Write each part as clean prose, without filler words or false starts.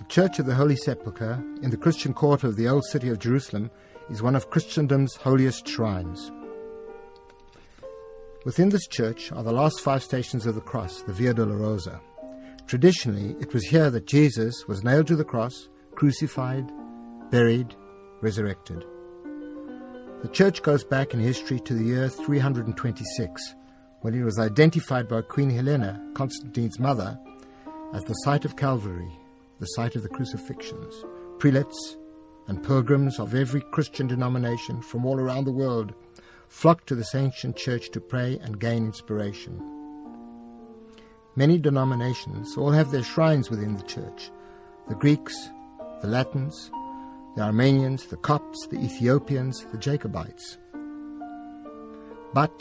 The Church of the Holy Sepulchre in the Christian quarter of the old city of Jerusalem is one of Christendom's holiest shrines. Within this church are the last 5 stations of the cross, the Via Dolorosa. Traditionally, it was here that Jesus was nailed to the cross, crucified, buried, resurrected. The church goes back in history to the year 326, when it was identified by Queen Helena, Constantine's mother, as the site of Calvary, the site of the Crucifixions. Prelates and pilgrims of every Christian denomination from all around the world flocked to this ancient church to pray and gain inspiration. Many denominations all have their shrines within the church: the Greeks, the Latins, the Armenians, the Copts, the Ethiopians, the Jacobites. But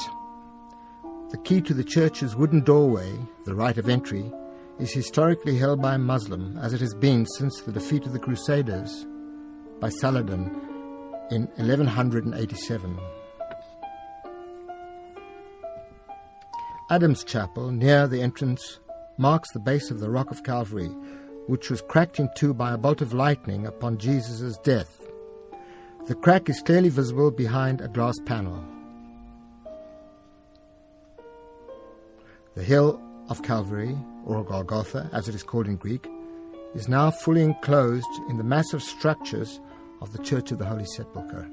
the key to the church's wooden doorway, the right of entry, is historically held by a Muslim, as it has been since the defeat of the Crusaders by Saladin in 1187. Adam's Chapel, near the entrance, marks the base of the Rock of Calvary, which was cracked in two by a bolt of lightning upon Jesus' death. The crack is clearly visible behind a glass panel. The hill of Calvary, or Golgotha, as it is called in Greek, is now fully enclosed in the massive structures of the Church of the Holy Sepulchre.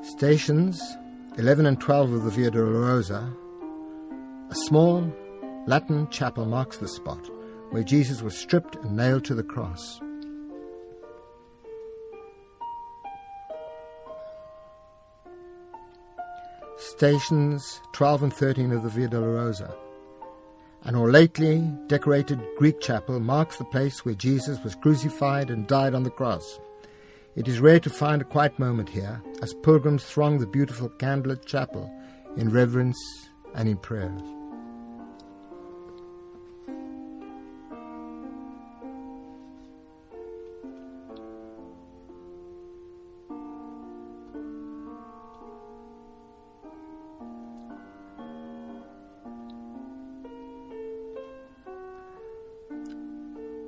Stations 11 and 12 of the Via Dolorosa, a small Latin chapel marks the spot where Jesus was stripped and nailed to the cross. Stations 12 and 13 of the Via Dolorosa. An ornately decorated Greek chapel marks the place where Jesus was crucified and died on the cross. It is rare to find a quiet moment here, as pilgrims throng the beautiful candlelit chapel in reverence and in prayer.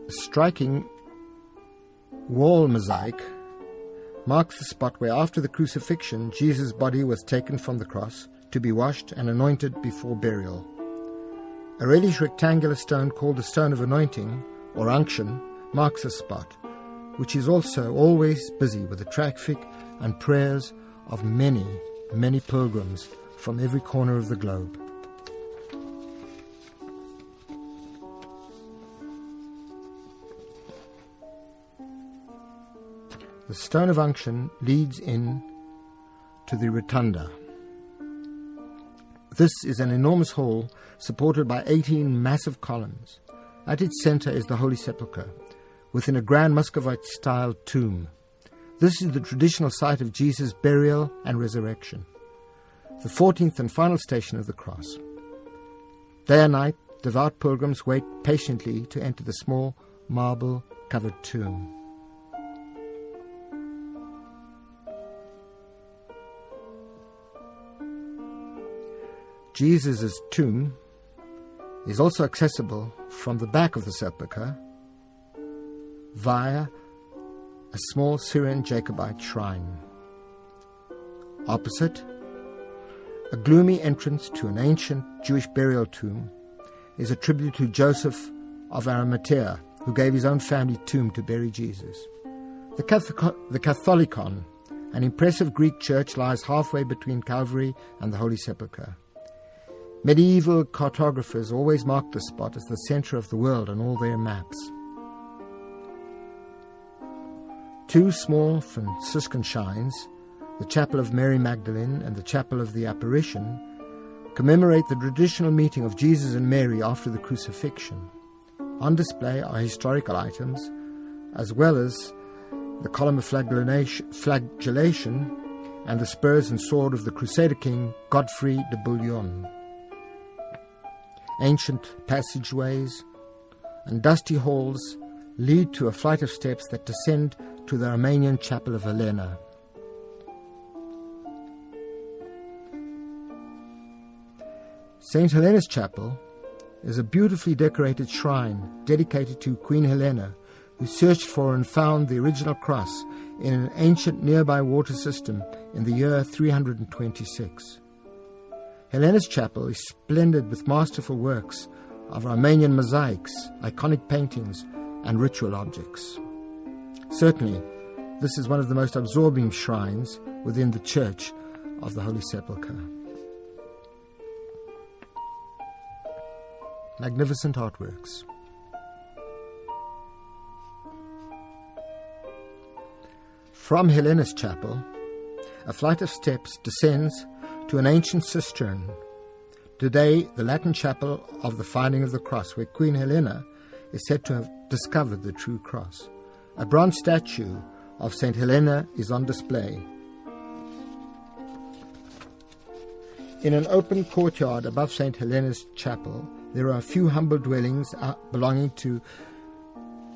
A striking wall mosaic marks the spot where, after the crucifixion, Jesus' body was taken from the cross to be washed and anointed before burial. A reddish rectangular stone called the Stone of Anointing, or Unction, marks the spot, which is also always busy with the traffic and prayers of many, many pilgrims from every corner of the globe. The Stone of Unction leads in to the rotunda. This is an enormous hall supported by 18 massive columns. At its center is the Holy Sepulchre, within a grand Muscovite-style tomb. This is the traditional site of Jesus' burial and resurrection, the 14th and final station of the cross. Day and night, devout pilgrims wait patiently to enter the small marble-covered tomb. Jesus' tomb is also accessible from the back of the sepulchre via a small Syrian Jacobite shrine. Opposite, a gloomy entrance to an ancient Jewish burial tomb is a tribute to Joseph of Arimathea, who gave his own family tomb to bury Jesus. The Catholicon, an impressive Greek church, lies halfway between Calvary and the Holy Sepulchre. Medieval cartographers always marked the spot as the center of the world on all their maps. 2 small Franciscan shrines, the Chapel of Mary Magdalene and the Chapel of the Apparition, commemorate the traditional meeting of Jesus and Mary after the crucifixion. On display are historical items, as well as the column of flagellation and the spurs and sword of the Crusader king Godfrey de Bouillon. Ancient passageways and dusty halls lead to a flight of steps that descend to the Armenian chapel of Helena. St. Helena's Chapel is a beautifully decorated shrine dedicated to Queen Helena, who searched for and found the original cross in an ancient nearby water system in the year 326. Helena's Chapel is splendid with masterful works of Romanian mosaics, iconic paintings, and ritual objects. Certainly, this is one of the most absorbing shrines within the Church of the Holy Sepulchre. Magnificent artworks. From Helena's Chapel, a flight of steps descends to an ancient cistern, today the Latin chapel of the Finding of the Cross, where Queen Helena is said to have discovered the true cross. A bronze statue of St. Helena is on display. In an open courtyard above St. Helena's Chapel, there are a few humble dwellings belonging to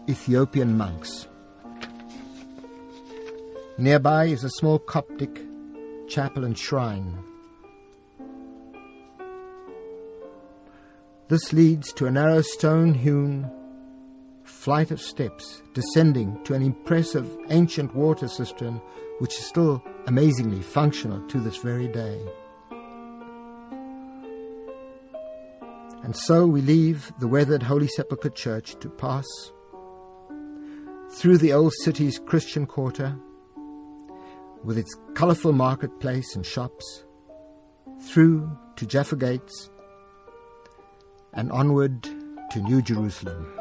Ethiopian monks. Nearby is a small Coptic chapel and shrine. This leads to a narrow stone-hewn flight of steps descending to an impressive ancient water cistern which is still amazingly functional to this very day. And so we leave the weathered Holy Sepulchre Church to pass through the old city's Christian quarter with its colourful marketplace and shops, through to Jaffa Gates and onward to New Jerusalem.